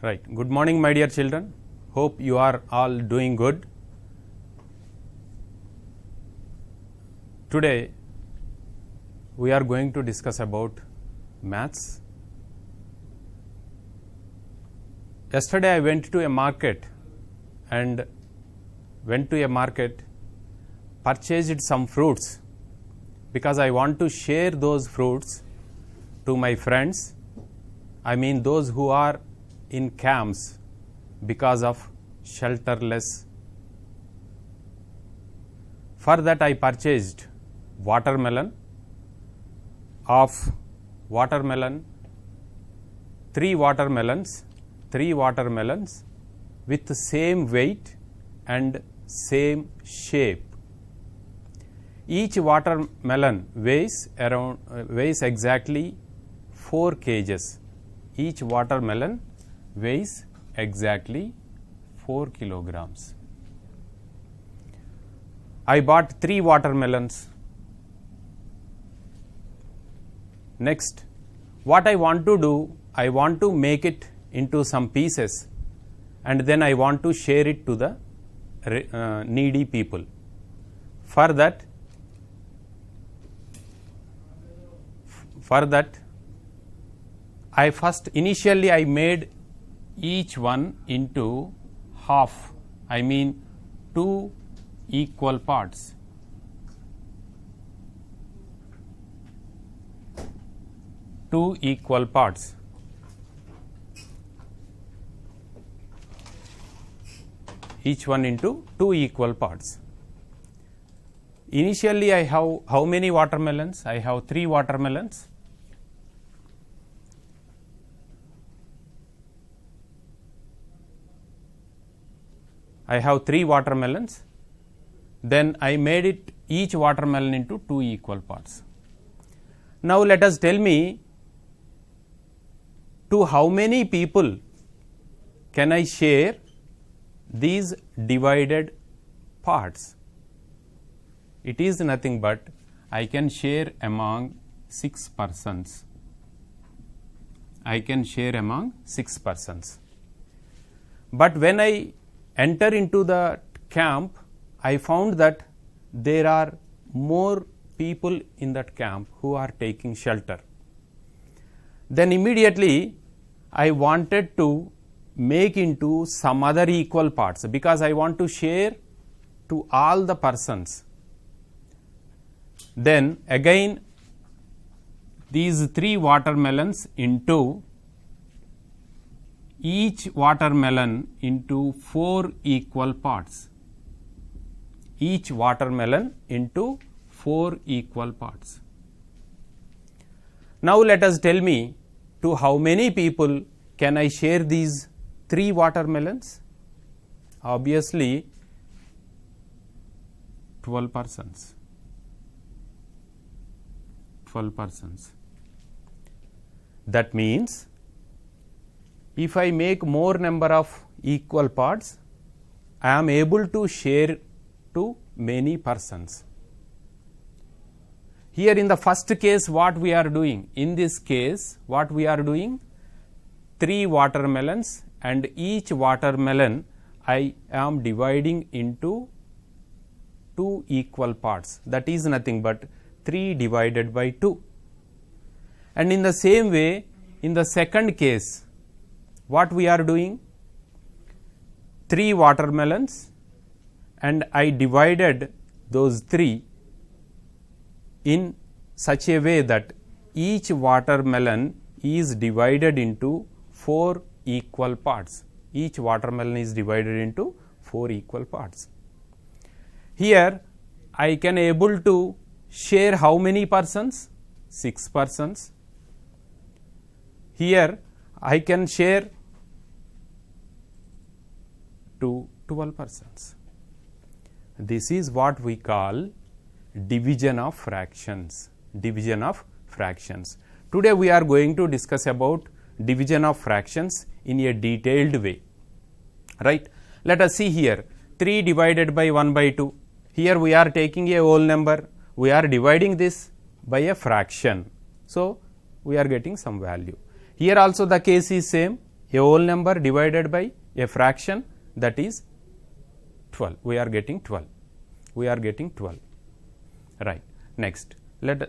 Right. Good morning, my dear children. Hope you are all doing good. Today, we are going to discuss about maths. Yesterday, I went to a market and purchased some fruits because I want to share those fruits to my friends. I mean those who are in camps because of shelterless. For that I purchased watermelon, three watermelons with the same weight and same shape. Each watermelon weighs exactly 4 kgs. Each watermelon weighs exactly 4 kilograms. I bought 3 watermelons. Next, what I want to do, I want to make it into some pieces and then I want to share it to the needy people. For that, initially I made each one into half, I mean 2 equal parts. Each one into 2 equal parts. Initially I have how many watermelons? I have 3 watermelons. Then I made it each watermelon into 2 equal parts. Now let us tell me to how many people can I share these divided parts. It is nothing but I can share among 6 persons. But when I enter into the camp, I found that there are more people in that camp who are taking shelter. Then immediately I wanted to make into some other equal parts because I want to share to all the persons. Then again these 3 watermelons into each watermelon into 4 equal parts. Now let us tell me to how many people can I share these 3 watermelons? Obviously 12 persons. That means if I make more number of equal parts, I am able to share to many persons. Here in the first case, what we are doing? In this case, what we are doing? 3 watermelons, and each watermelon I am dividing into 2 equal parts. That is nothing but 3 divided by 2. And in the same way, in the second case, what we are doing? 3 watermelons, and I divided those 3 in such a way that each watermelon is divided into 4 equal parts. Here I can able to share how many persons? 6 persons. Here I can share to 12 persons. This is what we call division of fractions. Today we are going to discuss about division of fractions in a detailed way. Right? Let us see here 3 divided by 1 by 2. Here we are taking a whole number. We are dividing this by a fraction. So we are getting some value. Here also the case is same. a whole number divided by a fraction, that is 12. We are getting 12. We are getting 12. Right. Next, let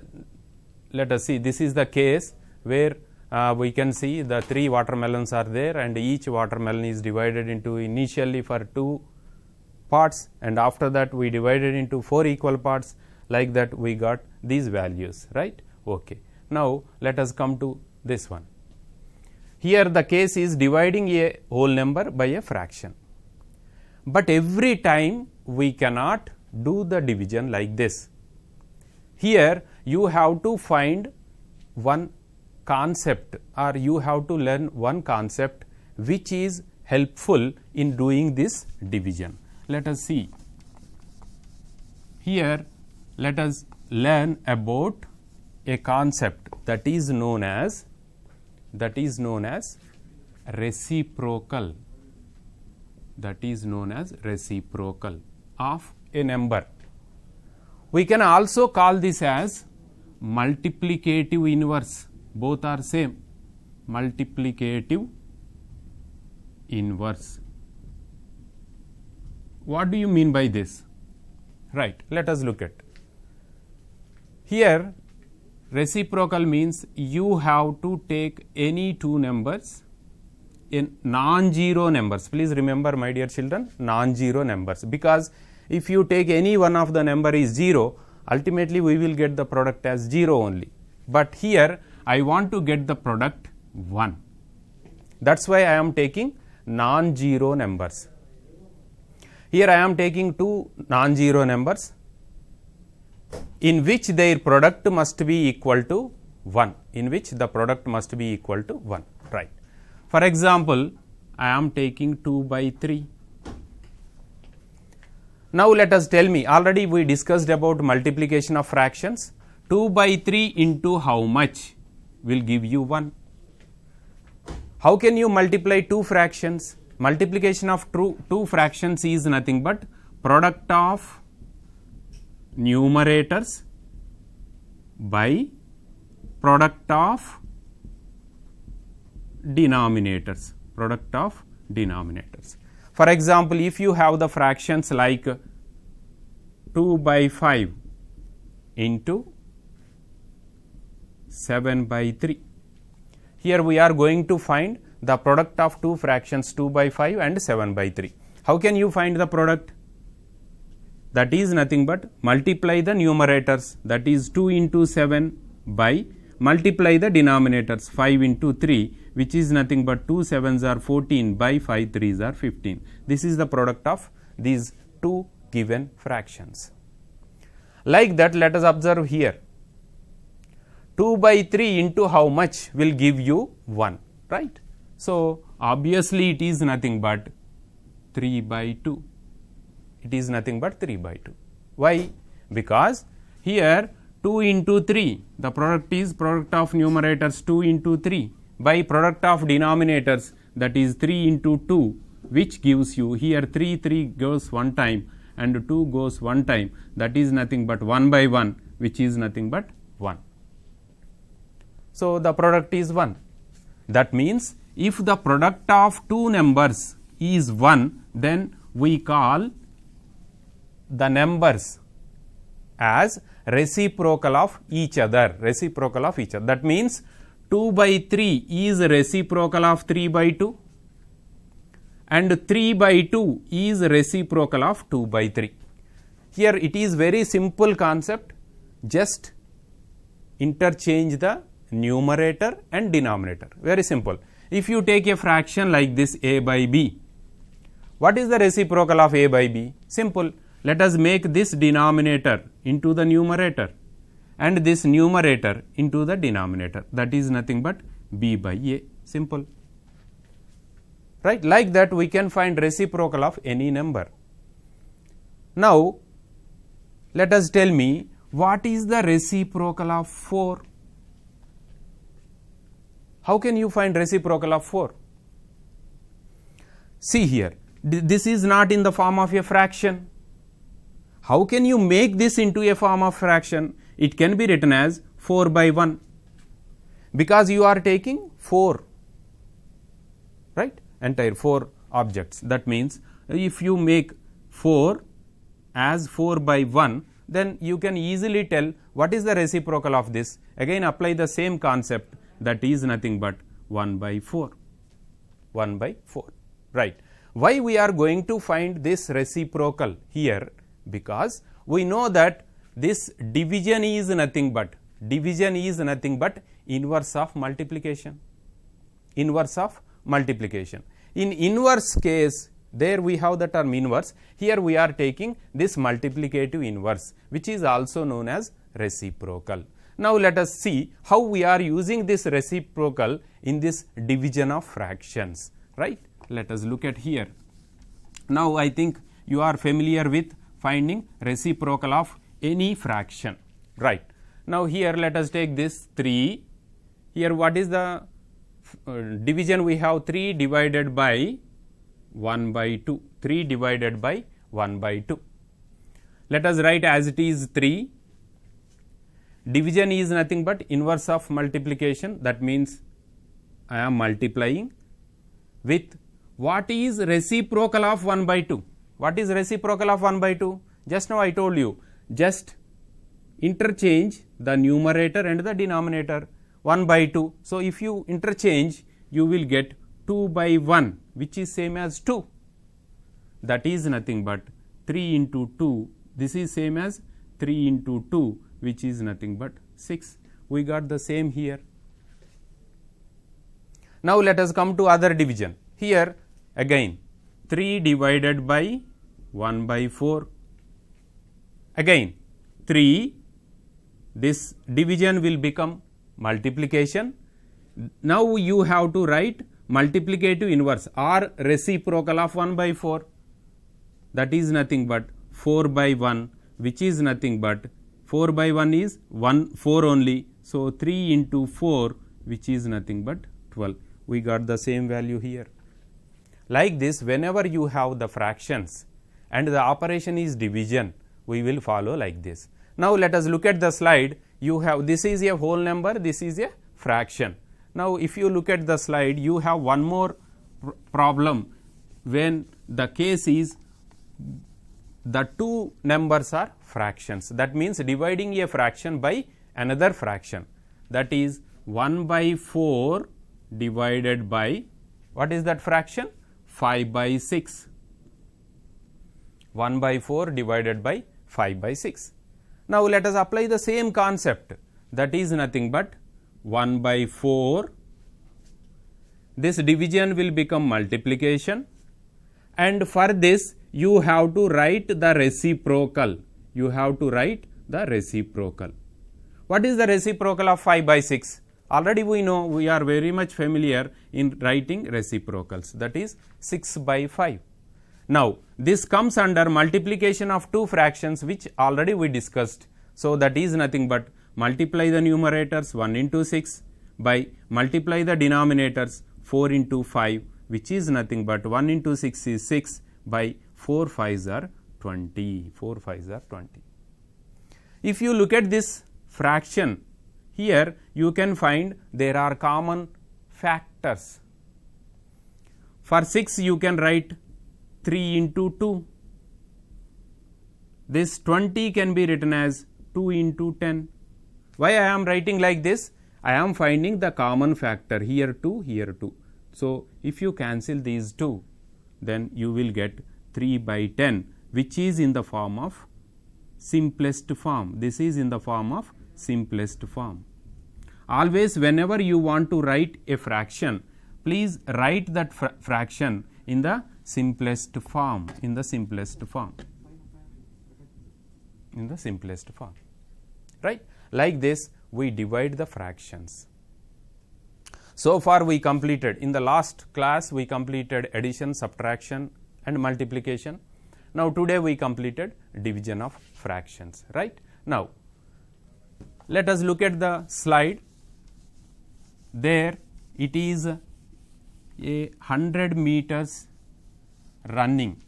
us see, this is the case where we can see the 3 watermelons are there, and each watermelon is divided into initially for 2 parts, and after that we divided into 4 equal parts. Like that we got these values, right? Okay. Now let us come to this one. Here the case is dividing a whole number by a fraction, but every time we cannot do the division like this. Here you have to find one concept, or you have to learn one concept which is helpful in doing this division. Let us see. Here let us learn about a concept that is known as reciprocal. That is known as reciprocal of a number. We can also call this as multiplicative inverse. Both are same. Multiplicative inverse. What do you mean by this? Right. Let us look at. Here reciprocal means you have to take any 2 numbers in non-zero numbers. Please remember, my dear children, non-zero numbers, because if you take any one of the number is 0, ultimately we will get the product as 0 only. But here I want to get the product 1. That is why I am taking non-zero numbers. Here I am taking 2 non-zero numbers in which their product must be equal to 1, in which the product must be equal to 1, right. For example, I am taking 2 by 3. Now let us tell me, already we discussed about multiplication of fractions. 2 by 3 into how much will give you 1? How can you multiply 2 fractions? Multiplication of 2 fractions is nothing but product of numerators by product of denominators. Product of denominators. For example, if you have the fractions like 2 by 5 into 7 by 3. Here we are going to find the product of 2 fractions, 2 by 5 and 7 by 3. How can you find the product? That is nothing but multiply the numerators, that is 2 into 7 by multiply the denominators 5 into 3, which is nothing but 2 7s are 14 by 5 3s are 15. This is the product of these 2 given fractions. Like that, let us observe here. 2 by 3 into how much will give you 1, right? So obviously it is nothing but 3 by 2. It is nothing but 3 by 2. Why? Because here 2 into 3, the product is product of numerators 2 into 3 by product of denominators, that is 3 into 2, which gives you here 3 goes one time and 2 goes one time, that is nothing but 1 by 1, which is nothing but 1. So the product is 1. That means if the product of 2 numbers is 1, then we call the numbers as reciprocal of each other. Reciprocal of each other. That means 2 by 3 is reciprocal of 3 by 2 and 3 by 2 is reciprocal of 2 by 3. Here it is very simple concept. Just interchange the numerator and denominator. Very simple. If you take a fraction like this a by b, what is the reciprocal of a by b? Simple. Let us make this denominator into the numerator and this numerator into the denominator. That is nothing but b by a. Simple. Right? Like that we can find reciprocal of any number. Now let us tell me, what is the reciprocal of 4? How can you find reciprocal of 4? See here, this is not in the form of a fraction. How can you make this into a form of fraction? It can be written as 4 by 1, because you are taking 4, right, entire 4 objects. That means, if you make 4 as 4 by 1, then you can easily tell what is the reciprocal of this. Again apply the same concept, that is nothing but 1 by 4, 1 by 4, right. Why we are going to find this reciprocal here? Because we know that this division is nothing but inverse of multiplication, inverse of multiplication. In inverse case, there we have the term inverse, here we are taking this multiplicative inverse, which is also known as reciprocal. Now let us see how we are using this reciprocal in this division of fractions, right. Let us look at here. Now I think you are familiar with finding reciprocal of any fraction, right. Now here let us take this 3, here what is the division? We have 3 divided by 1 by 2, 3 divided by 1 by 2. Let us write as it is 3. Division is nothing but inverse of multiplication, that means I am multiplying with what is reciprocal of 1 by 2. What is reciprocal of 1 by 2? Just now I told you, just interchange the numerator and the denominator, 1 by 2. So if you interchange, you will get 2 by 1, which is same as 2. That is nothing but 3 into 2. This is same as 3 into 2, which is nothing but 6. We got the same here. Now let us come to other division. Here again 3 divided by 1 by 4. Again 3, this division will become multiplication. Now you have to write multiplicative inverse or reciprocal of 1 by 4. That is nothing but 4 by 1, which is nothing but 4 by 1 is 4 only. So 3 into 4, which is nothing but 12. We got the same value here. Like this, whenever you have the fractions and the operation is division, we will follow like this. Now let us look at the slide. You have, this is a whole number, this is a fraction. Now if you look at the slide, you have one more problem when the case is the two numbers are fractions. That means dividing a fraction by another fraction, that is 1 by 4 divided by, what is that fraction? 5 by 6. 1 by 4 divided by 5 by 6. Now let us apply the same concept, that is nothing but 1 by 4. This division will become multiplication, and for this you have to write the reciprocal. You have to write the reciprocal. What is the reciprocal of 5 by 6? Already we know, we are very much familiar in writing reciprocals, that is 6 by 5. Now this comes under multiplication of two fractions, which already we discussed. So that is nothing but multiply the numerators 1 into 6 by multiply the denominators 4 into 5, which is nothing but 1 into 6 is 6 by 4 5s are 20. 4 5s are 20. If you look at this fraction, here you can find there are common factors. For 6 you can write 3 into 2. This 20 can be written as 2 into 10. Why I am writing like this? I am finding the common factor, here 2, here 2. So if you cancel these two, then you will get 3 by 10, which is in the form of simplest form. This is in the form of simplest form. Always whenever you want to write a fraction, please write that fraction in the simplest form, in the simplest form, in the simplest form, right. Like this we divide the fractions. So far we completed, in the last class we completed addition, subtraction and multiplication. Now today we completed division of fractions, right. Now let us look at the slide. There it is a 100 meters running,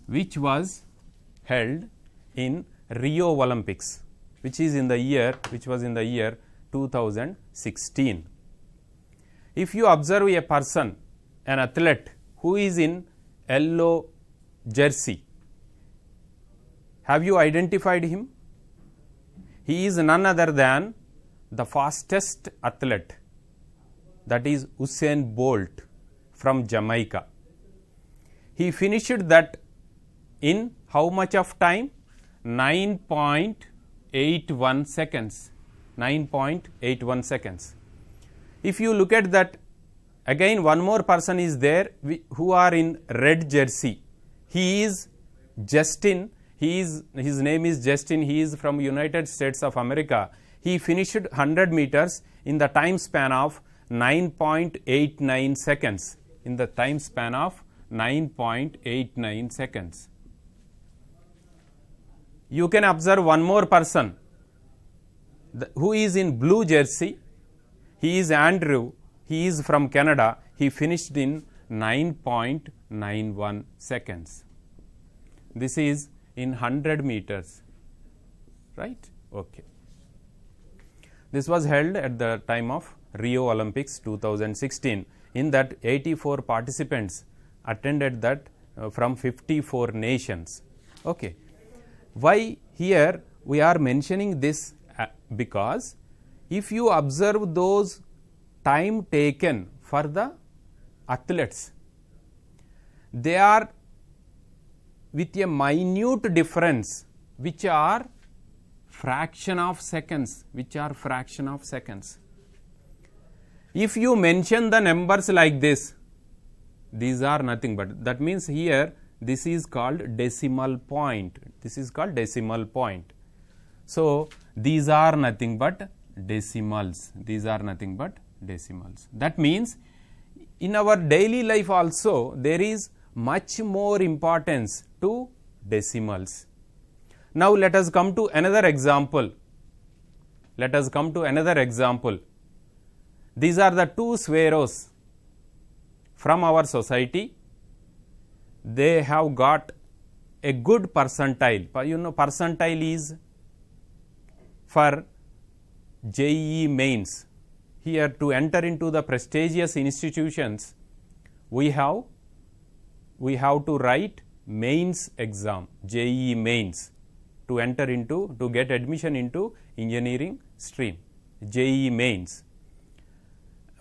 which was held in Rio Olympics, which was in the year 2016. If you observe a person, an athlete who is in yellow jersey, have you identified him? He is none other than the fastest athlete, that is Usain Bolt from Jamaica. He finished that in how much of time? 9.81 seconds. 9.81 seconds. If you look at that, again one more person is there who are in red jersey. He is Justin. His name is Justin. He is from United States of America. He finished 100 meters in the time span of 9.89 seconds. In the time span of 9.89 seconds. You can observe one more person who is in blue jersey. He is Andrew. He is from Canada. He finished in 9.91 seconds. This is in 100 meters, right? Okay. This was held at the time of Rio Olympics 2016. In that, 84 participants attended that from 54 nations. Okay. Why here we are mentioning this? Because if you observe those time taken for the athletes, they are with a minute difference, which are fraction of seconds, If you mention the numbers like this, these are nothing but, that means here this is called decimal point. So these are nothing but decimals. That means in our daily life also there is much more importance to decimals. Now let us come to another example. These are the two sparrows from our society. They have got a good percentile. You know, percentile is for JEE mains. Here, to enter into the prestigious institutions, we have to write mains exam, JEE mains, to enter into, to get admission into engineering stream, JEE mains.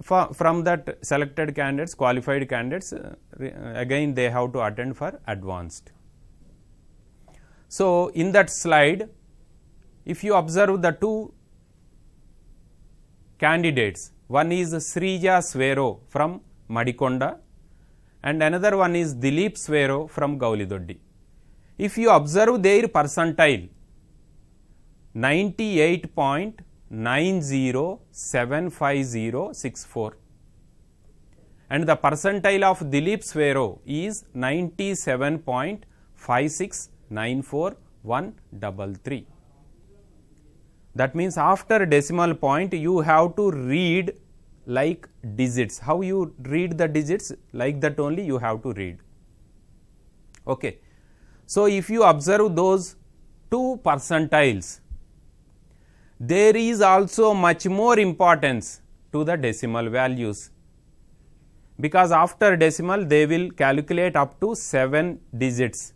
From that selected candidates, qualified candidates, again they have to attend for advanced. So in that slide, if you observe the two candidates, one is Srija Sparrow from Madikonda and another one is Dilip Sparrow from Gowlidoddi. If you observe their percentile, 98.907564, and the percentile of Dilip Sparrow is 97.5694133. That means after decimal point you have to read like digits. How you read the digits? Like that only you have to read. Okay. So if you observe those two percentiles, there is also much more importance to the decimal values, because after decimal they will calculate up to 7 digits.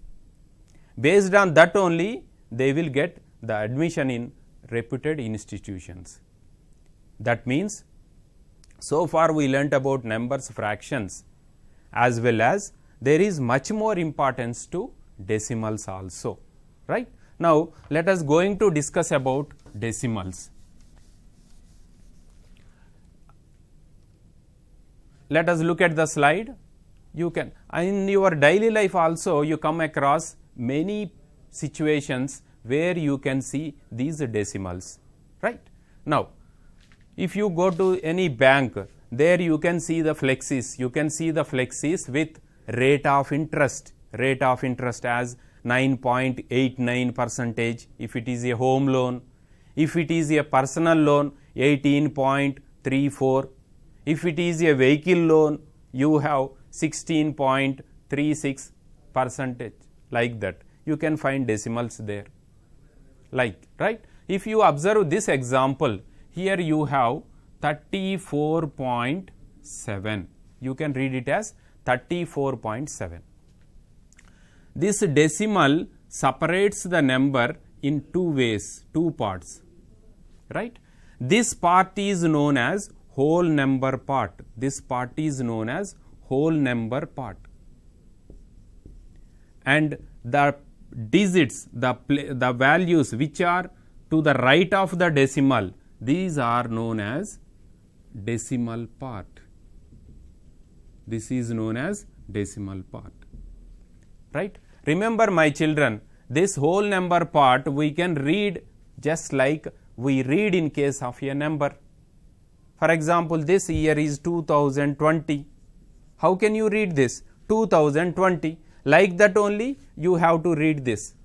Based on that only they will get the admission in reputed institutions. That means so far we learnt about numbers, fractions, as well as there is much more importance to decimals also, right? Now let us going to discuss about decimals. Let us look at the slide. You can, in your daily life also you come across many situations where you can see these decimals, right? Now if you go to any bank, there you can see the flexes. You can see the flexes with rate of interest as 9.89% if it is a home loan. If it is a personal loan, 18.34. If it is a vehicle loan, you have 16.36%, like that. You can find decimals there, like, right? If you observe this example, here you have 34.6 34.7. You can read it as 34.7. This decimal separates the number in two ways, two parts, right? This part is known as whole number part. This part is known as whole number part. And the digits, the values which are to the right of the decimal, these are known as decimal part. This is known as decimal part, right? Remember, my children, this whole number part we can read just like we read in case of a number. For example, this year is 2020. How can you read this? 2020. Like that only you have to read this.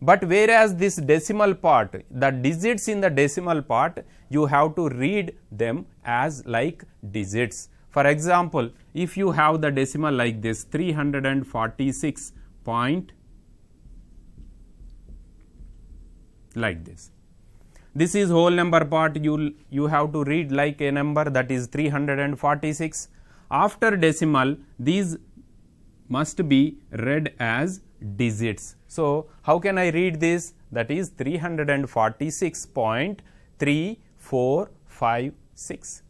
But whereas this decimal part, the digits in the decimal part, you have to read them as like digits. For example, if you have the decimal like this, 346 point like this. This is whole number part, you have to read like a number, that is 346. After decimal, these must be read as digits. So, how can I read this? That is 346.3456,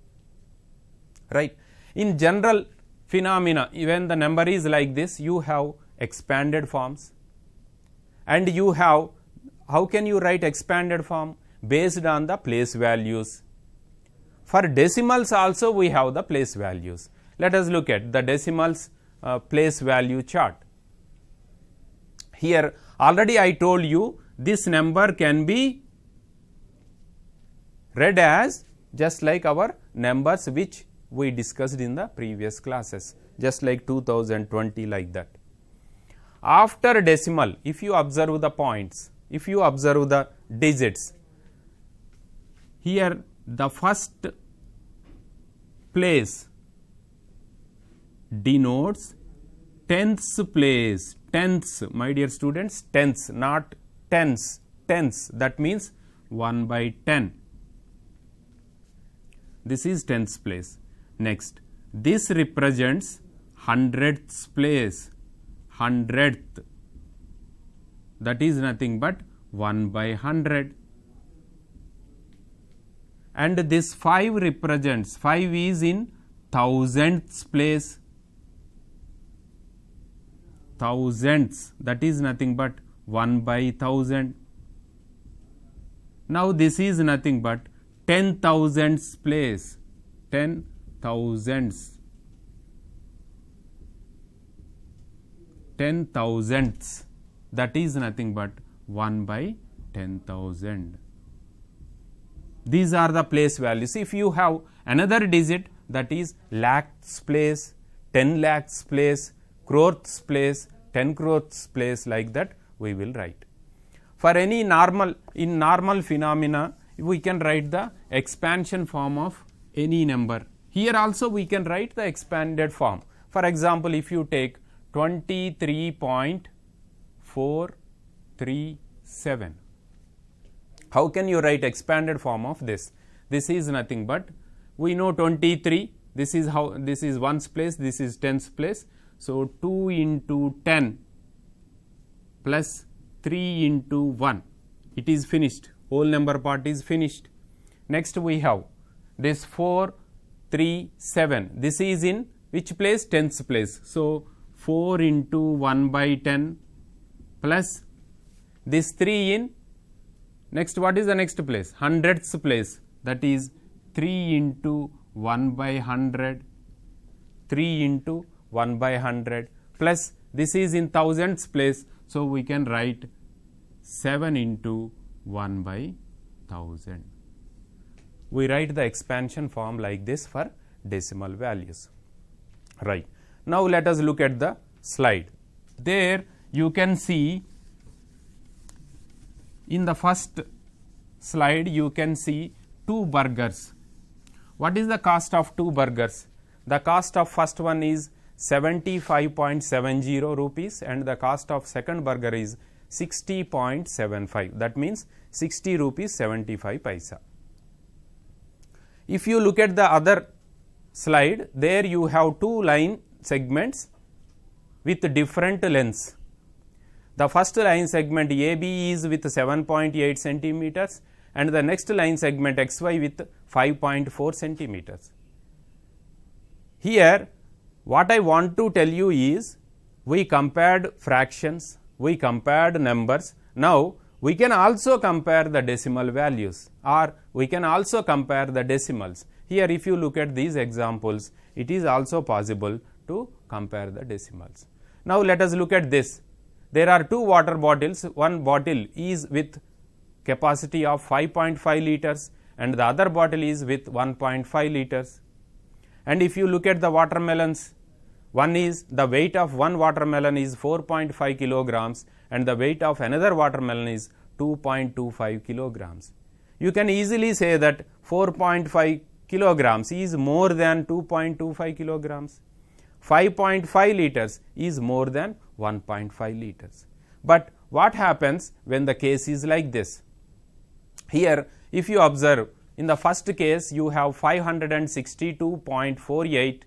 right? In general phenomena, even the number is like this, you have expanded forms, and you have, how can you write expanded form? Based on the place values. For decimals also we have the place values. Let us look at the decimals place value chart. Here already I told you this number can be read as just like our numbers which we discussed in the previous classes, just like 2020, like that. After decimal, if you observe the points, if you observe the digits, here the first place denotes tenths place. Tenths, my dear students, tenths, not tens, tenths, that means 1 by 10. This is tenths place. Next, this represents hundredths place, hundredth, that is nothing but 1 by 100. And this 5 represents, 5 is in thousandths place, thousandths, that is nothing but 1 by 1000. Now this is nothing but 10 thousandths place, 10 thousandths, 10 thousandths, that is nothing but 1 by 10,000. These are the place values. If you have another digit, that is lakhs place, 10 lakhs place, crores place, 10 crores place, like that we will write. For any normal, in normal phenomena, we can write the expansion form of any number. Here also we can write the expanded form. For example, if you take 23.437, how can you write expanded form of this? This is nothing but, we know 23, this is how, this is ones place, this is tens place. So 2 into 10 plus 3 into 1, it is finished, whole number part is finished. Next we have this 437, this is in which place? Tens place. So 4 into 1 by 10 plus this 3 in, next what is the next place? Hundredths place, that is 3 into 1 by 100, 3 into 1 by 100 plus this is in thousandths place. So we can write 7 into 1 by 1000. We write the expansion form like this for decimal values. Right. Now let us look at the slide. There you can see in the first slide you can see 2 burgers. What is the cost of 2 burgers? The cost of first one is 75.70 rupees and the cost of second burger is 60.75. That means 60 rupees 75 paisa. If you look at the other slide, there you have two line segments with different lengths. The first line segment AB is with 7.8 centimeters and the next line segment XY with 5.4 centimeters. Here what I want to tell you is, we compared fractions, we compared numbers. Now we can also compare the decimal values, or we can also compare the decimals. Here if you look at these examples, it is also possible to compare the decimals. Now let us look at this. There are two water bottles. One bottle is with capacity of 5.5 liters and the other bottle is with 1.5 liters. And if you look at the watermelons, one is the weight of one watermelon is 4.5 kilograms and the weight of another watermelon is 2.25 kilograms. You can easily say that 4.5 kilograms is more than 2.25 kilograms. 5.5 liters is more than 1.5 liters. But what happens when the case is like this? Here if you observe, in the first case you have 562.48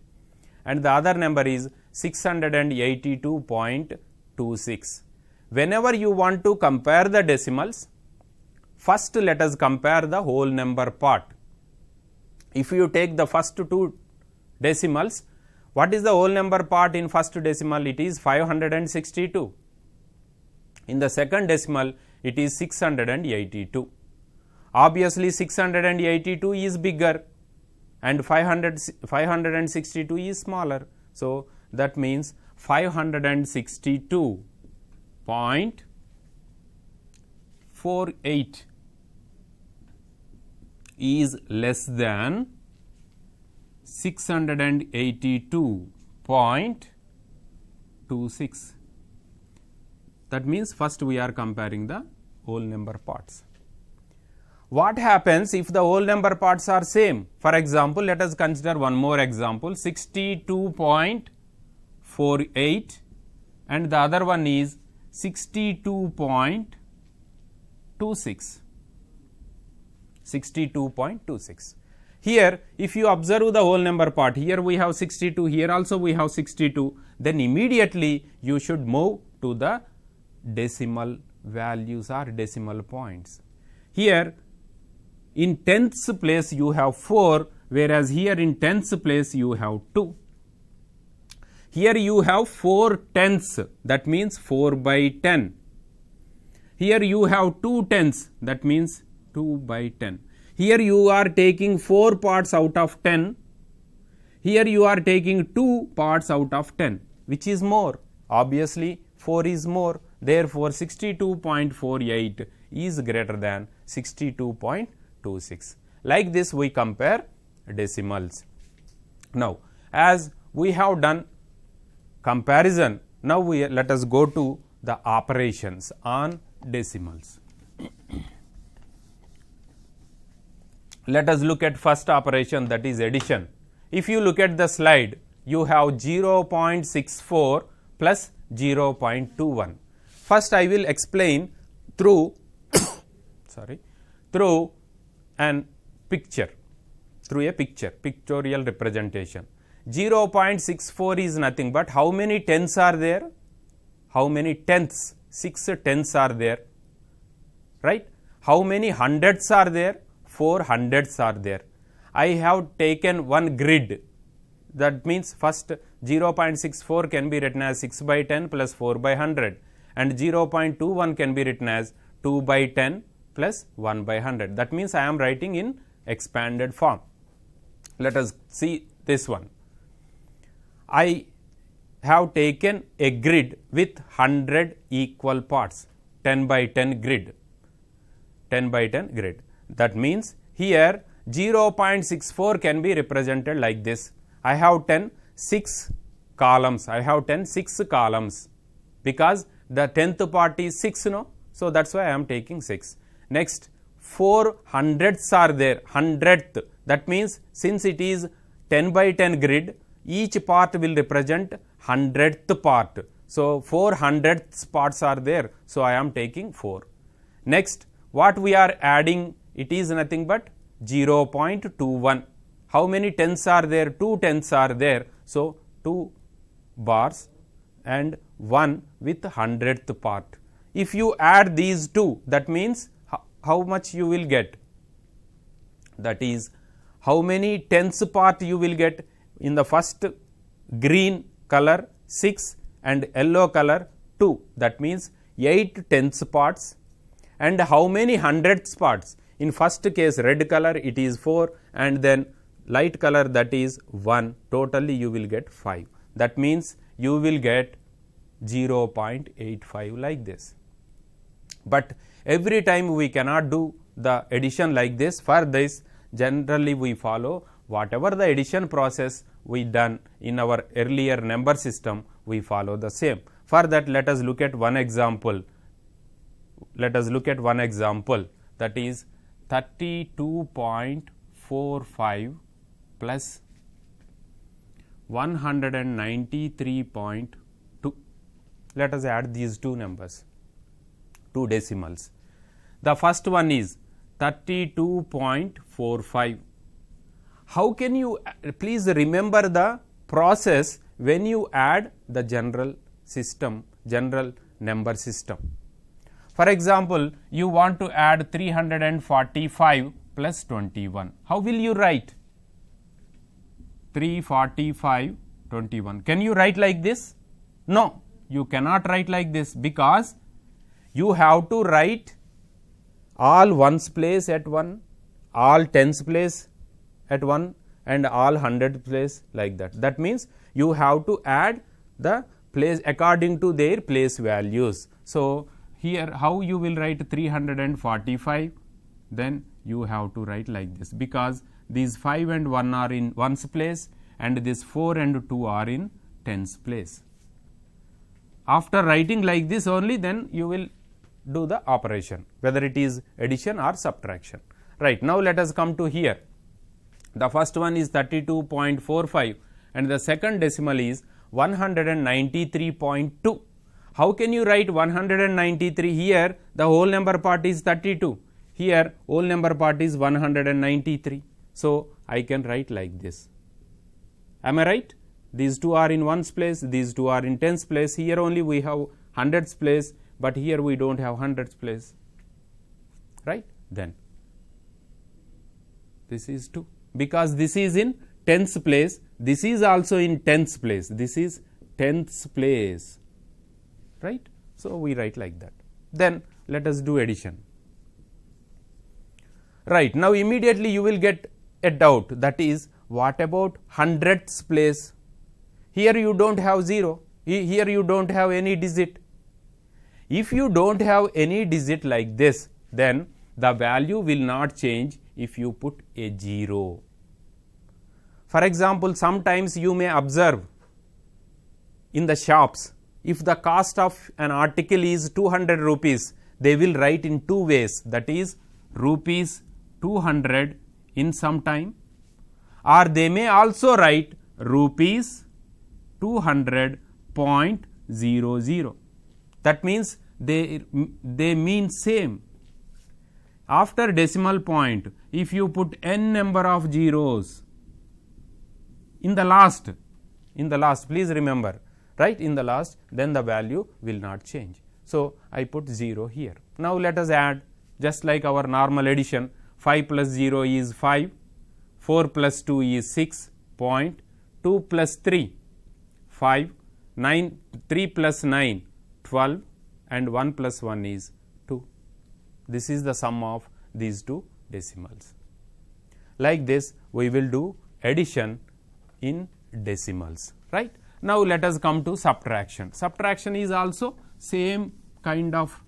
and the other number is 682.26. Whenever you want to compare the decimals, first let us compare the whole number part. If you take the first two decimals, what is the whole number part in first decimal? It is 562. In the second decimal, it is 682. Obviously 682 is bigger and 562 is smaller. So that means 562.48 is less than 682.26. That means first we are comparing the whole number parts. What happens if the whole number parts are same? For example, let us consider one more example, 62.48 and the other one is 62.26. 62.26. Here if you observe the whole number part, here we have 62, here also we have 62, then immediately you should move to the decimal values or decimal points. Here in tenths place you have 4, whereas here in tenths place you have 2. Here you have 4 tenths, that means 4 by 10. Here you have 2 tenths, that means 2 by 10. Here you are taking 4 parts out of 10. Here you are taking 2 parts out of 10. Which is more? Obviously 4 is more. Therefore 62.48 is greater than 62.26. Like this we compare decimals. Now as we have done comparison, now let us go to the operations on decimals. Let us look at first operation, that is addition. If you look at the slide, you have 0.64 plus 0.21. First I will explain through through an picture, through a pictorial representation. 0.64 is nothing but how many tenths are there? How many tenths? 6 tenths are there, right? How many hundredths are there? 4 hundredths are there. I have taken one grid. That means first 0.64 can be written as 6 by 10 plus 4 by 100 and 0.21 can be written as 2 by 10 plus 1 by 100. That means I am writing in expanded form. Let us see this one. I have taken a grid with 100 equal parts, 10 by 10 grid, 10 by 10 grid. That means here 0.64 can be represented like this. I have 6 columns. I have 6 columns because the 10th part is 6, no? So that's why I am taking 6. Next 4 hundredths are there, 100th. That means since it is 10 by 10 grid, each part will represent 100th part. So 4 hundredths parts are there. So I am taking 4. Next what we are adding, it is nothing but 0.21. How many tens are there? 2 tens are there. So, 2 bars and 1 with 100th part. If you add these two, that means how much you will get? That is, how many tens part you will get? In the first green color 6 and yellow color 2. That means 8 tens parts. And how many hundredths parts? In first case red color it is 4 and then light color that is 1. Totally you will get 5. That means you will get 0.85 like this. But every time we cannot do the addition like this. For this, generally we follow whatever the addition process we done in our earlier number system, we follow the same. For that, let us look at one example. Let us look at one example, that is 32.45 plus 193.2. Let us add these two numbers, two decimals. The first one is 32.45. How can you please remember the process when you add the general system, general number system. For example, you want to add 345 plus 21. How will you write? 345, 21. Can you write like this? No, you cannot write like this, because you have to write all ones place at 1, all tens place at 1 and all 100 place like that. That means you have to add the place according to their place values. So, here how you will write 345, then you have to write like this, because these 5 and 1 are in ones place and this 4 and 2 are in tens place. After writing like this only, then you will do the operation, whether it is addition or subtraction. Right. Now, let us come to here. The first one is 32.45 and the second decimal is 193.2. How can you write 193? Here the whole number part is 32. Here whole number part is 193. So, I can write like this. Am I right? These two are in ones place, these two are in tens place. Here only we have hundreds place, but here we don't have hundreds place. Right? Then this is 2, because this is in tens place, this is also in tens place, this is tens place, right. So, we write like that. Then let us do addition. Right. Now, immediately you will get a doubt, that is, what about hundredths place? Here you don't have 0, here you don't have any digit. If you don't have any digit like this, then the value will not change if you put a 0. For example, sometimes you may observe in the shops, if the cost of an article is 200 rupees, they will write in two ways, that is rupees 200 in some time, or they may also write rupees 200.00. That means they mean same. After decimal point, if you put n number of zeros in the last, please remember, right, in the last, then the value will not change. So, I put 0 here. Now, let us add just like our normal addition. 5 plus 0 is 5, 4 plus 2 is 6, 2 plus 3 5, 9, 3 plus 9 12 and 1 plus 1 is 2. This is the sum of these two decimals. Like this, we will do addition in decimals, right. Now, let us come to subtraction. Subtraction is also same kind of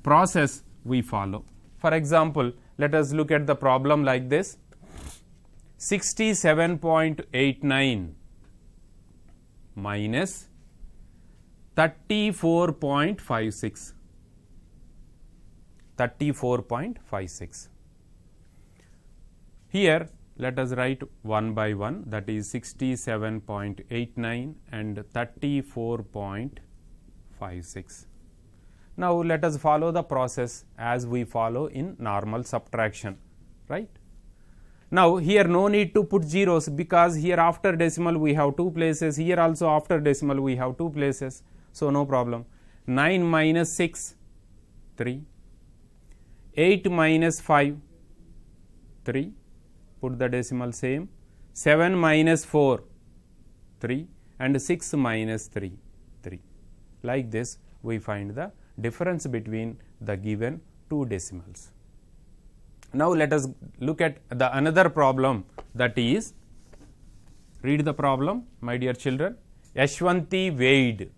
process we follow. For example, let us look at the problem like this. 67.89 minus 34.56. 34.56. Here let us write one by one, that is 67.89 and 34.56. Now, let us follow the process as we follow in normal subtraction, right. Now here no need to put zeros, because here after decimal we have 2 places, here also after decimal we have 2 places. So no problem. 9 minus 6, 3. 8 minus 5, 3. Put the decimal same. 7 minus 4, 3. And 6 minus 3, 3. Like this we find the difference between the given two decimals. Now let us look at the another problem, that is, read the problem, my dear children. Yashwanti weighed,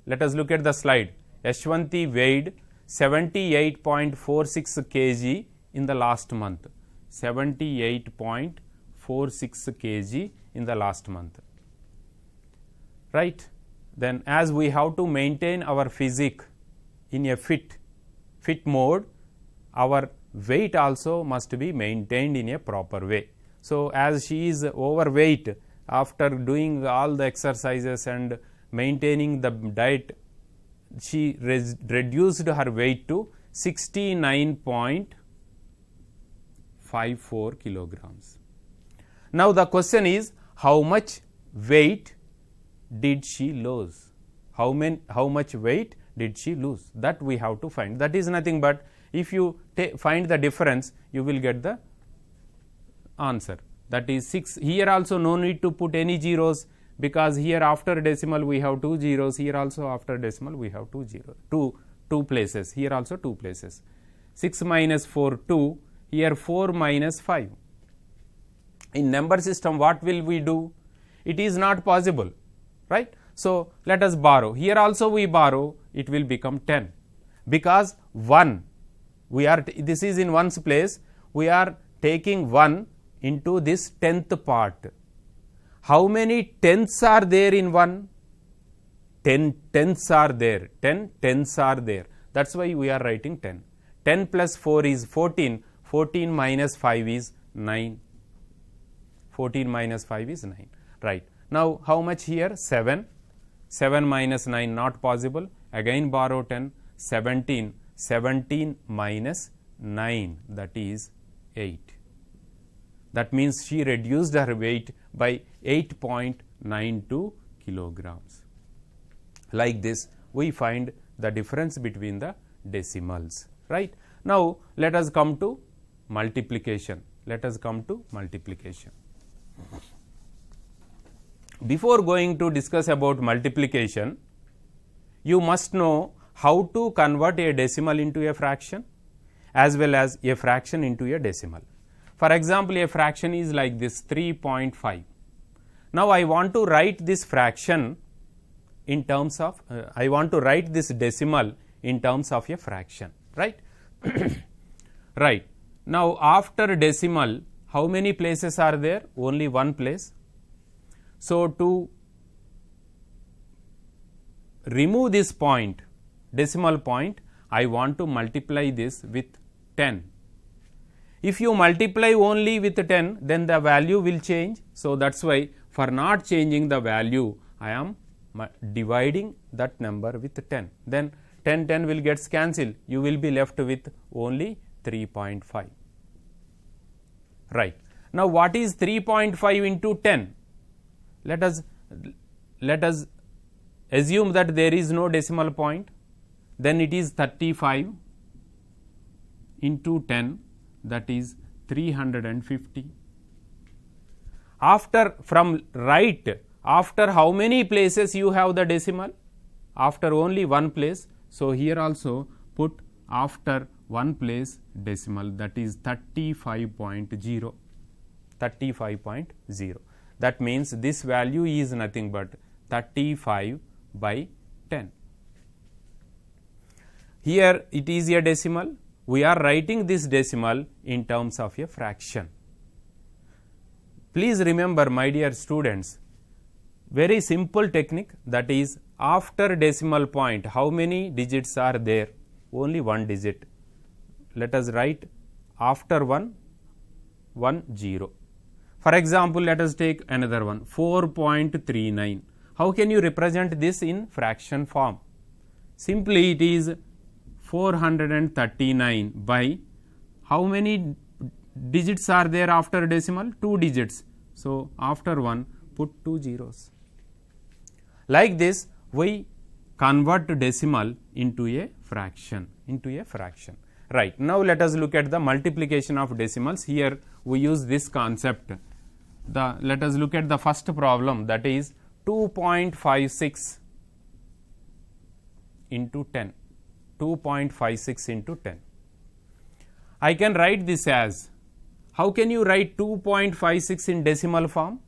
let us look at the slide. Yashwanti weighed 78.46 kg in the last month, 78.46 kg in the last month, right. Then as we have to maintain our physique in a fit mode, our weight also must be maintained in a proper way. So as she is overweight, after doing all the exercises and maintaining the diet, she reduced her weight to 69.54 kilograms. Now the question is, how much weight did she lose? How much weight did she lose? That we have to find. That is nothing but, if you find the difference, you will get the answer. That is 6. Here also no need to put any zeros, because here after decimal we have 2 zeros, here also after decimal we have 2 zeros, two places, here also 2 places. 6 minus 4, 2, here 4 minus 5. In number system what will we do? It is not possible, right. So let us borrow. Here also we borrow, it will become 10, because 1, this is in 1's place, we are taking 1 into this 10th part. How many tenths are there in 1? 10 tenths are there, 10 tenths are there. That is why we are writing 10. 10 plus 4 is 14, 14 minus 5 is 9. 14 minus 5 is 9, right. Now how much here? 7. 7 minus 9 not possible. Again borrow 10. 17. 17 minus 9, that is 8. That means she reduced her weight by 8.92 kilograms. Like this we find the difference between the decimals, right. Now let us come to multiplication. Before going to discuss about multiplication, you must know how to convert a decimal into a fraction as well as a fraction into a decimal. For example, a fraction is like this, 3.5. Now I want to write this fraction in terms of, I want to write this decimal in terms of a fraction, right. Right. Now after decimal, how many places are there? Only 1 place. So to remove this point, decimal point, I want to multiply this with 10. If you multiply only with 10, then the value will change. So that is why, for not changing the value, I am dividing that number with 10. Then 10 will get cancelled. You will be left with only 3.5. Right. Now what is 3.5 into 10? Let us assume that there is no decimal point. Then it is 35 into 10, that is 350. After, from right, after how many places you have the decimal? After only 1 place. So here also put after 1 place decimal, that is 35.0. 35.0. That means this value is nothing but 35 by 10. Here it is a decimal. We are writing this decimal in terms of a fraction. Please remember, my dear students, very simple technique, that is, after decimal point, how many digits are there? Only 1 digit. Let us write after 1, 0. For example, let us take another one, 4.39. How can you represent this in fraction form? Simply it is 439 by how many digits are there after decimal? 2 digits. So, after 1 put 2 zeros. Like this we convert decimal into a fraction, right. Now, let us look at the multiplication of decimals. Here we use this concept. Let us look at the first problem, that is 2.56 into 10. 2.56 into 10. I can write this as, how can you write 2.56 in decimal form?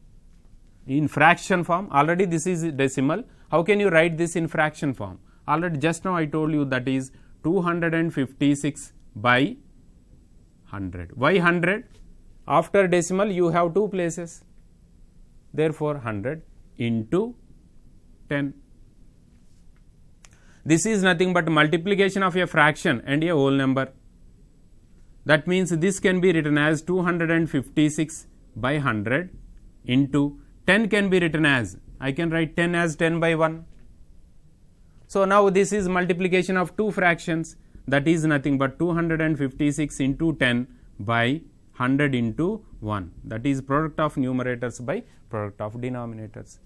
In fraction form. Already this is decimal. How can you write this in fraction form? Already just now I told you that is 256 by 100. Why 100? After decimal you have 2 places. Therefore, 100 into 10. This is nothing but multiplication of a fraction and a whole number. That means this can be written as 256 by 100 into 10 can be written as, I can write 10 as 10 by 1. So, now this is multiplication of 2 fractions, that is nothing but 256 into 10 by 100 into 1, that is product of numerators by product of denominators.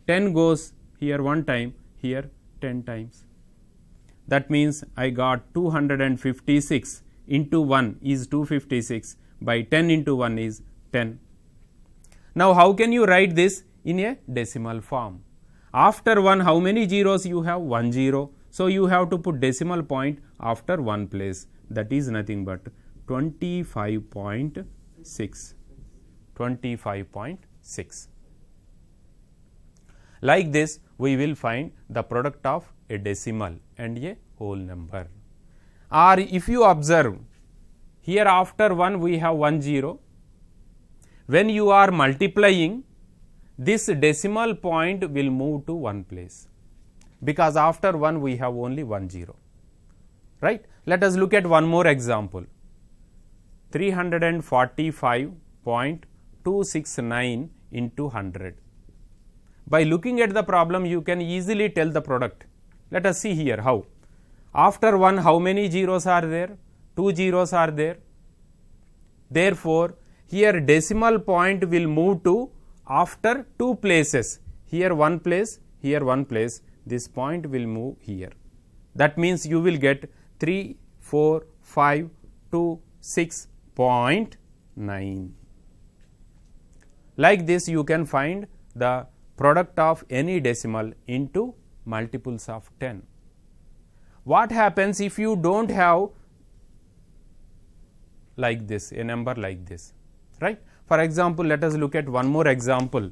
10 goes here 1 time, here 10 times. That means I got 256 into 1 is 256 by 10 into 1 is 10. Now, how can you write this in a decimal form? After 1, how many zeros you have? 1 zero. So, you have to put decimal point after 1 place, that is nothing but 25.6. 25.6. Like this, we will find the product of a decimal and a whole number. Or if you observe, here after 1 we have 1 zero. When you are multiplying, this decimal point will move to 1 place, because after 1 we have only 1 zero, right. Let us look at one more example. 345.269 into 100. By looking at the problem, you can easily tell the product. Let us see here how. After 1, how many zeros are there? 2 zeros are there. Therefore, here decimal point will move to after 2 places. Here 1 place, here 1 place. This point will move here. That means you will get 34526.9. Like this, you can find the product of any decimal into multiples of 10. What happens if you don't have like this, a number like this, right? For example, let us look at one more example,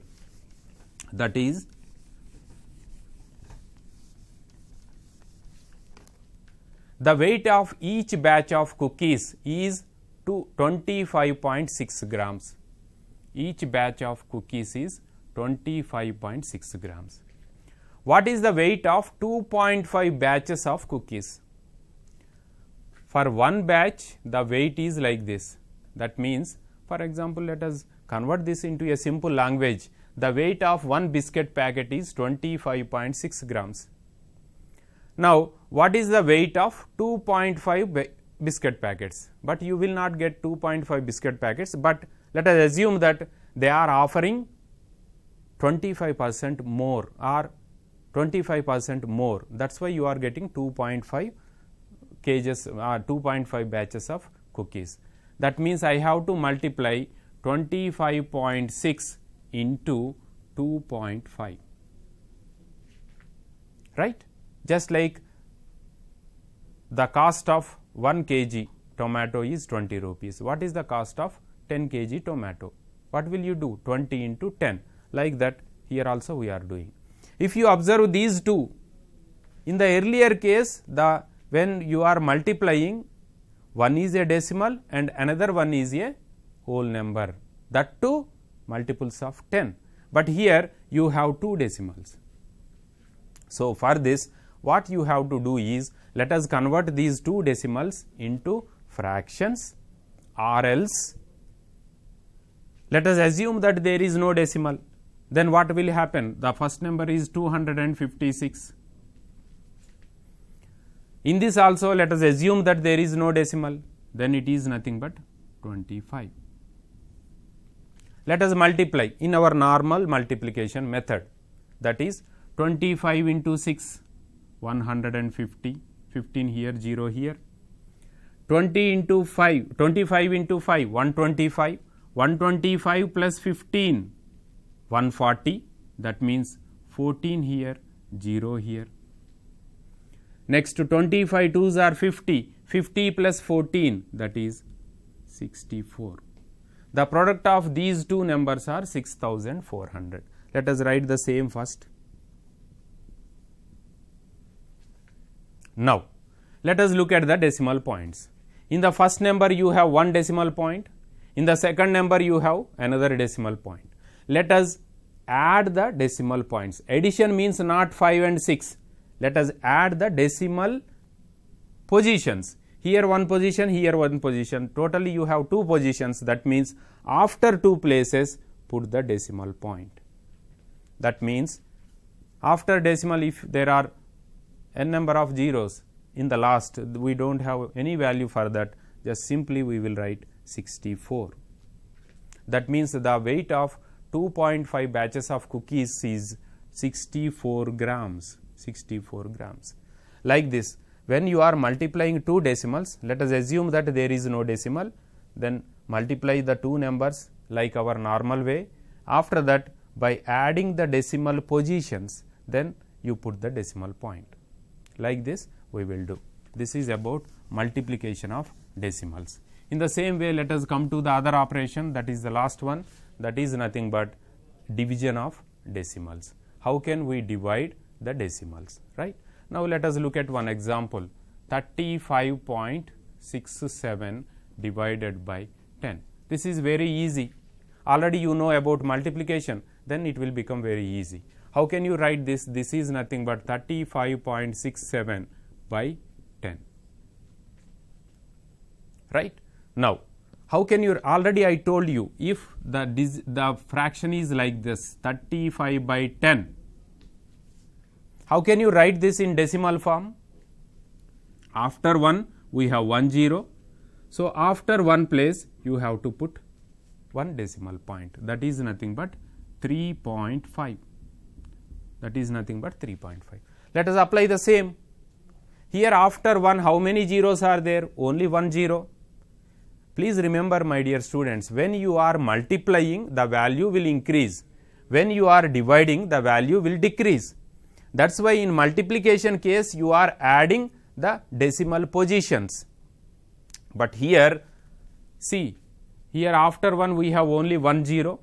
that is the weight of each batch of cookies is 25.6 grams. Each batch of cookies is 25.6 grams. What is the weight of 2.5 batches of cookies? For one batch, the weight is like this. That means, for example, let us convert this into a simple language. The weight of one biscuit packet is 25.6 grams. Now, what is the weight of 2.5 biscuit packets? But you will not get 2.5 biscuit packets, but let us assume that they are offering 25% more or 25% more. That is why you are getting 2.5 kgs or 2.5 batches of cookies. That means I have to multiply 25.6 into 2.5, right. Just like the cost of 1 kg tomato is 20 rupees. What is the cost of 10 kg tomato? What will you do? 20 into 10. Like that, here also we are doing. If you observe these two, in the earlier case, when you are multiplying, one is a decimal and another one is a whole number, that too multiples of 10. But here you have 2 decimals. So, for this, what you have to do is, let us convert these 2 decimals into fractions, or else let us assume that there is no decimal. Then what will happen? The first number is 256. In this also, let us assume that there is no decimal. Then it is nothing but 25. Let us multiply in our normal multiplication method, that is 25 into 6, 150, 15 here, 0 here. 20 into 5, 25 into 5, 125, 125 plus 15, 140, that means 14 here, 0 here. Next to 25 twos are 50, 50 plus 14, that is 64. The product of these two numbers are 6400. Let us write the same first. Now, let us look at the decimal points. In the first number you have one decimal point, in the second number you have another decimal point. Let us add the decimal points. Addition means not 5 and 6. Let us add the decimal positions. Here one position, here one position. Totally you have two positions. That means after two places put the decimal point. That means after decimal, if there are n number of zeros in the last, we do not have any value for that, just simply we will write 64. That means the weight of 2.5 batches of cookies is 64 grams. 64 grams. Like this, when you are multiplying two decimals, let us assume that there is no decimal, then multiply the two numbers like our normal way. After that, by adding the decimal positions, then you put the decimal point. Like this we will do. This is about multiplication of decimals. In the same way, let us come to the other operation, that is the last one, that is nothing but division of decimals. How can we divide the decimals, right? Now, let us look at one example, 35.67 divided by 10. This is very easy. Already you know about multiplication, then it will become very easy. How can you write this? This is nothing but 35.67 by 10, right? Now, how can you, already I told you, if the fraction is like this, 35 by 10, how can you write this in decimal form? After 1 we have 1 0. So, after one place you have to put one decimal point, that is nothing but 3.5. That is nothing but 3.5. Let us apply the same. Here after 1 how many zeros are there? Only 1 0. Please remember, my dear students, when you are multiplying the value will increase, when you are dividing the value will decrease. That is why in multiplication case you are adding the decimal positions. But here, see, here after 1 we have only 1 0.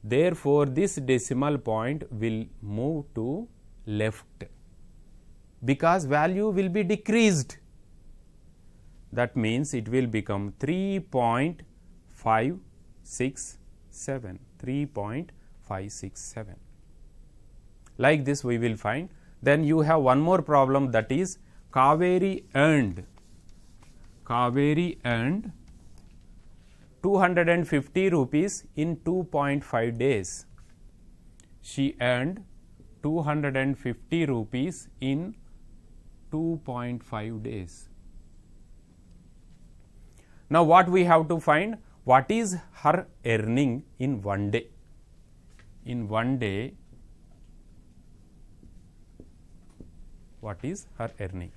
Therefore, this decimal point will move to left because value will be decreased. That means it will become 3.567. 3.567. Like this we will find. Then you have one more problem, that is Kaveri earned 250 rupees in 2.5 days. She earned 250 rupees in 2.5 days. Now, what we have to find? What is her earning in one day? In one day, what is her earning,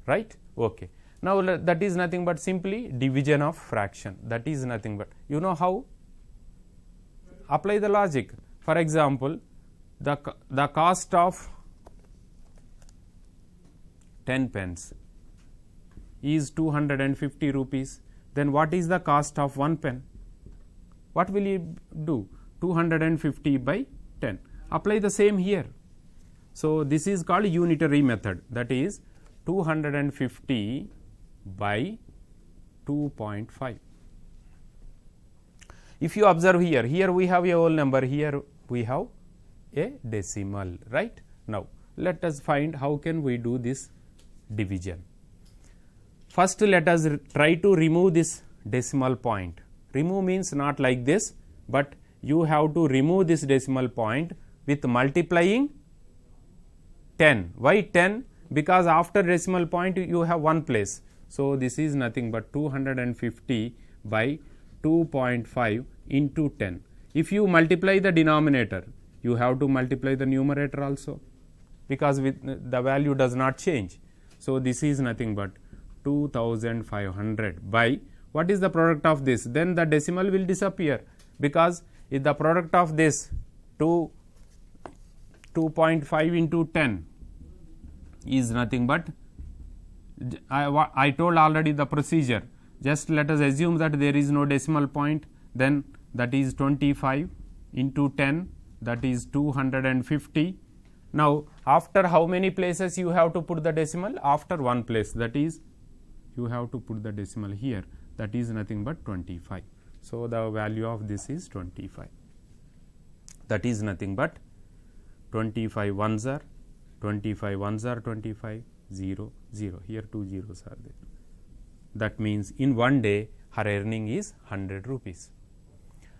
right? Okay. Now, that is nothing but simply division of fraction. That is nothing but, you know how? Apply the logic. For example, the cost of 10 pence is 250 rupees. Then what is the cost of 1 pen? What will you do? 250 by 10. Apply the same here. So, this is called unitary method, that is 250 by 2.5. If you observe here, here we have a whole number, here we have a decimal, right? Now, let us find how can we do this division. First, let us try to remove this decimal point. Remove means not like this, but you have to remove this decimal point with multiplying 10. Why 10? Because after decimal point you have one place. So, this is nothing but 250 by 2.5 into 10. If you multiply the denominator, you have to multiply the numerator also, because with the value does not change. So, this is nothing but 2500 by what is the product of this? Then the decimal will disappear, because if the product of this 2.5 into 10 is nothing but, I told already the procedure. Just let us assume that there is no decimal point, then that is 25 into 10, that is 250. Now, after how many places you have to put the decimal? After one place, that is you have to put the decimal here, that is nothing but 25. So, the value of this is 25, that is nothing but 25 ones are 25 ones are 25, 0, 0, here 2 zeros are there. That means in one day her earning is 100 rupees.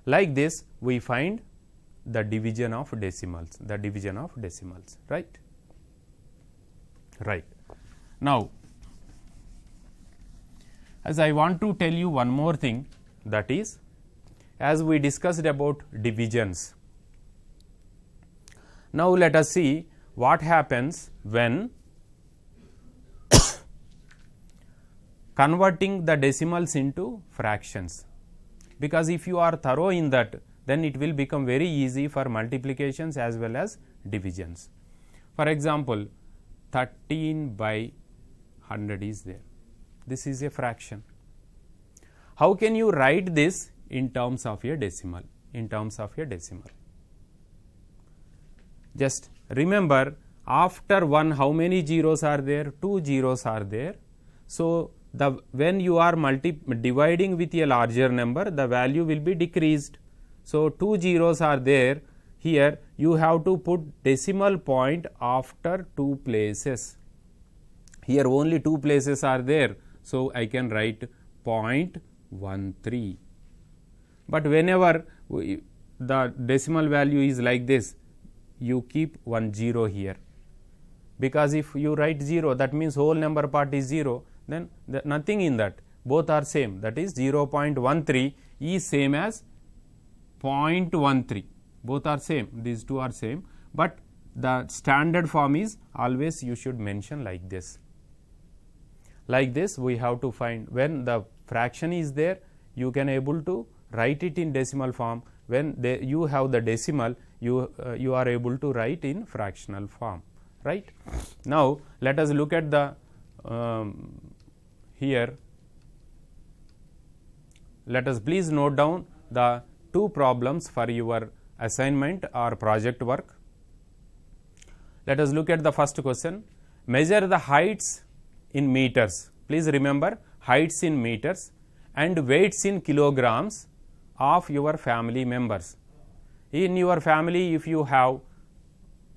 Like this we find the division of decimals, right. Now, as I want to tell you one more thing, that is, as we discussed about divisions. Now, let us see what happens when converting the decimals into fractions, because if you are thorough in that, then it will become very easy for multiplications as well as divisions. For example, 13 by 100 is there. This is a fraction. How can you write this in terms of a decimal? Just remember, after 1 how many zeros are there? 2 zeros are there. So, when you are dividing with a larger number, the value will be decreased. So, 2 zeros are there. Here you have to put decimal point after 2 places. Here only 2 places are there. So, I can write 0.13. But whenever the decimal value is like this, you keep 1 0 here, because if you write 0, that means whole number part is 0, then nothing in that, both are same, that is 0.13 is same as 0.13, both are same, these two are same, but the standard form is always you should mention like this. Like this we have to find, when the fraction is there, you can able to write it in decimal form. When you have the decimal, you are able to write in fractional form, right. Now, let us look at the here. Let us please note down the 2 problems for your assignment or project work. Let us look at the first question. Measure the heights in meters. Please remember, heights in meters and weights in kilograms of your family members. In your family, if you have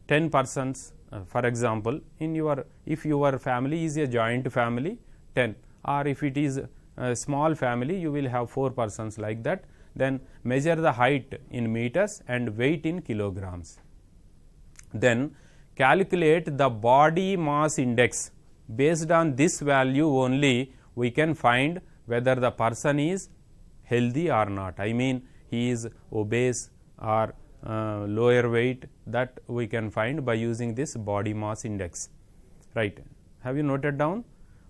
10 persons, for example, if your family is a joint family, 10, or if it is a small family, you will have 4 persons like that. Then measure the height in meters and weight in kilograms. Then calculate the body mass index. Based on this value only, we can find whether the person is healthy or not. I mean, he is obese or lower weight, that we can find by using this body mass index, right. Have you noted down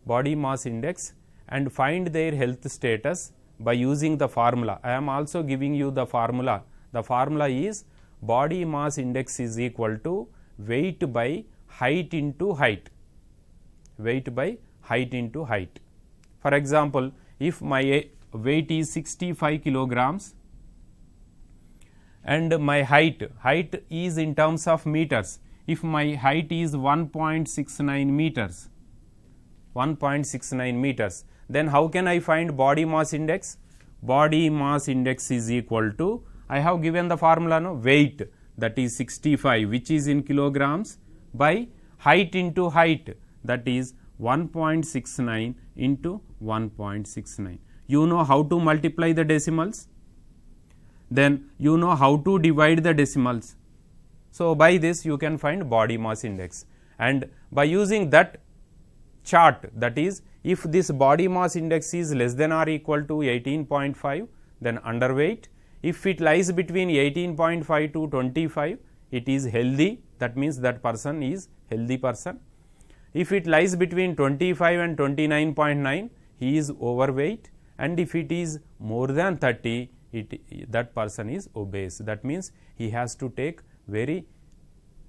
body mass index, and find their health status by using the formula. I am also giving you the formula. The formula is body mass index is equal to weight by height into height. Weight by height into height. For example, if my weight is 65 kilograms and my height is in terms of meters. If my height is 1.69 meters, 1.69 meters, then how can I find body mass index? Body mass index is equal to, I have given the formula, no, weight, that is 65, which is in kilograms, by height into height, that is 1.69 into 1.69. You know how to multiply the decimals, then you know how to divide the decimals. So, by this you can find body mass index, and by using that chart, that is If this body mass index is less than or equal to 18.5, then underweight. If it lies between 18.5 to 25, it is healthy, that means that person is healthy person. If it lies between 25 and 29.9, he is overweight, and if it is more than 30, that person is obese. That means he has to take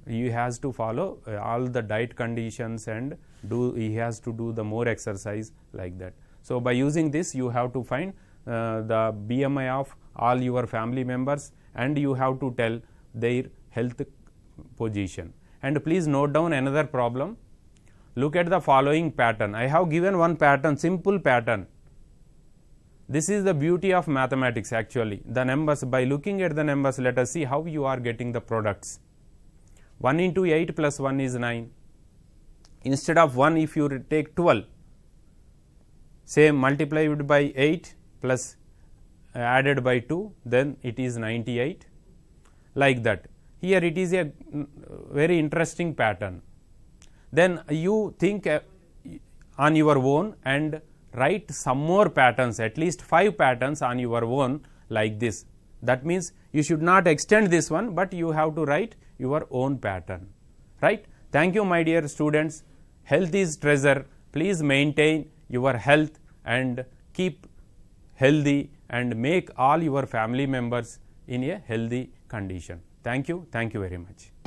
he has to follow all the diet conditions and he has to do the more exercise like that. So, by using this you have to find the BMI of all your family members, and you have to tell their health position. And please note down another problem. Look at the following pattern. I have given one pattern, simple pattern. This is the beauty of mathematics actually. The numbers, by looking at the numbers, let us see how you are getting the products. 1 into 8 plus 1 is 9. Instead of 1, if you take 12, say multiply it by 8 plus added by 2, then it is 98, like that. Here it is a very interesting pattern. Then you think on your own and write some more patterns, at least 5 patterns on your own like this. That means you should not extend this one, but you have to write your own pattern, right. Thank you, my dear students. Health is treasure. Please maintain your health and keep healthy and make all your family members in a healthy condition. Thank you very much.